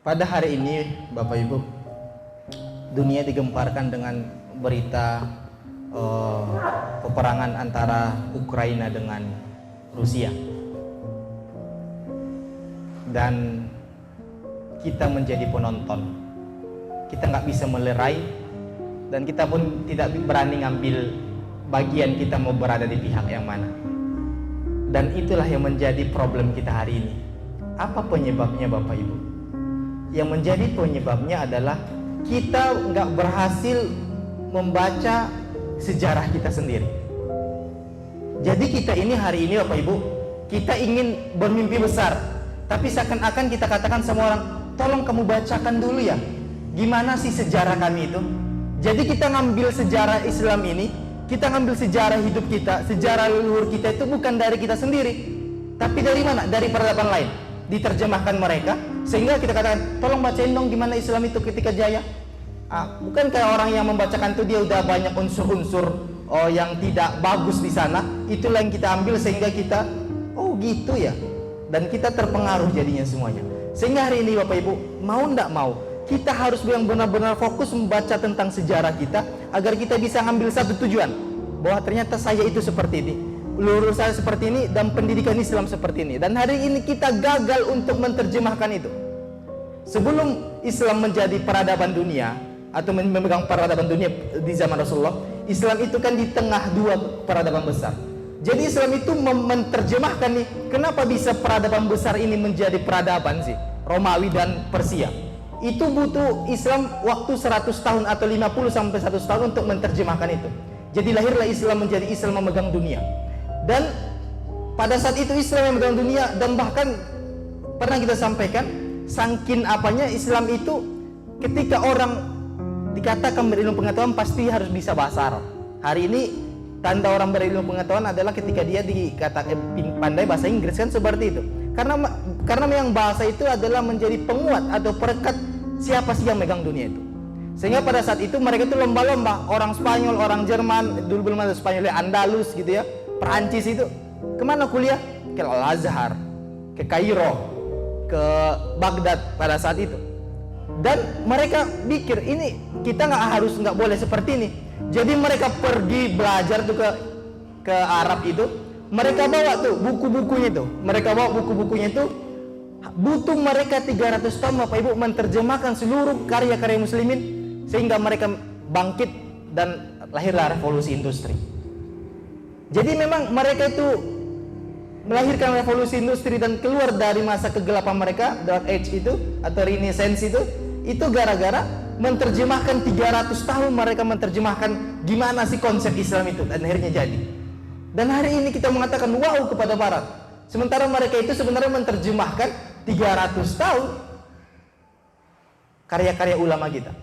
Pada hari ini, Bapak Ibu, dunia digemparkan dengan berita peperangan antara Ukraina dengan Rusia. Dan kita menjadi penonton. Kita nggak bisa melerai, dan kita pun tidak berani ngambil bagian, kita mau berada di pihak yang mana. Dan itulah yang menjadi problem kita hari ini. Apa penyebabnya, Bapak Ibu? Yang menjadi penyebabnya adalah kita nggak berhasil membaca sejarah kita sendiri. Jadi kita ini hari ini, Bapak Ibu, kita ingin bermimpi besar, tapi seakan-akan kita katakan sama orang, tolong kamu bacakan dulu ya, gimana sih sejarah kami itu. Jadi kita ngambil sejarah Islam ini, kita ngambil sejarah hidup kita, sejarah leluhur kita itu bukan dari kita sendiri, tapi dari mana? Dari peradaban lain. Diterjemahkan mereka, sehingga kita katakan, tolong bacain dong gimana Islam itu ketika jaya. Bukan kayak orang yang membacakan itu dia udah banyak unsur-unsur yang tidak bagus di sana. Itulah yang kita ambil sehingga kita, oh gitu ya, dan kita terpengaruh jadinya semuanya. Sehingga hari ini Bapak Ibu, mau ndak mau, kita harus yang benar-benar fokus membaca tentang sejarah kita, agar kita bisa ngambil satu tujuan, bahwa ternyata saya itu seperti ini, leluhur saya seperti ini, dan pendidikan Islam seperti ini. Dan hari ini kita gagal untuk menerjemahkan itu. Sebelum Islam menjadi peradaban dunia, atau memegang peradaban dunia di zaman Rasulullah, Islam itu kan di tengah dua peradaban besar. Jadi Islam itu menerjemahkan nih, kenapa bisa peradaban besar ini menjadi peradaban sih, Romawi dan Persia. Itu butuh Islam waktu 100 tahun atau 50 sampai 100 tahun untuk menerjemahkan itu. Jadi lahirlah Islam menjadi Islam memegang dunia. Dan pada saat itu Islam yang memegang dunia, dan bahkan pernah kita sampaikan, saking apanya Islam itu, ketika orang dikatakan berilmu pengetahuan pasti harus bisa bahasa Arab. Hari ini tanda orang berilmu pengetahuan adalah ketika dia dikatakan pandai bahasa Inggris, kan seperti itu. Karena memang bahasa itu adalah menjadi penguat atau perekat siapa sih yang megang dunia itu. Sehingga pada saat itu mereka itu lomba-lomba, orang Spanyol, orang Jerman, dulu belum ada Spanyol, Andalus gitu ya, Perancis itu kemana kuliah? Ke Al-Azhar, ke Kairo, ke Baghdad pada saat itu. Dan mereka pikir ini kita nggak boleh seperti ini. Jadi mereka pergi belajar tuh ke Arab itu. Mereka bawa tuh buku-bukunya tuh. Mereka bawa buku-bukunya itu. Butuh mereka 300 tahun Bapak Ibu menerjemahkan seluruh karya-karya muslimin, sehingga mereka bangkit dan lahirlah revolusi industri. Jadi memang mereka itu melahirkan revolusi industri dan keluar dari masa kegelapan mereka, Dark Age itu atau Renaissance itu gara-gara menerjemahkan 300 tahun mereka menerjemahkan gimana sih konsep Islam itu, dan akhirnya jadi. Dan hari ini kita mengatakan wow kepada Barat, sementara mereka itu sebenarnya menerjemahkan 300 tahun karya-karya ulama kita.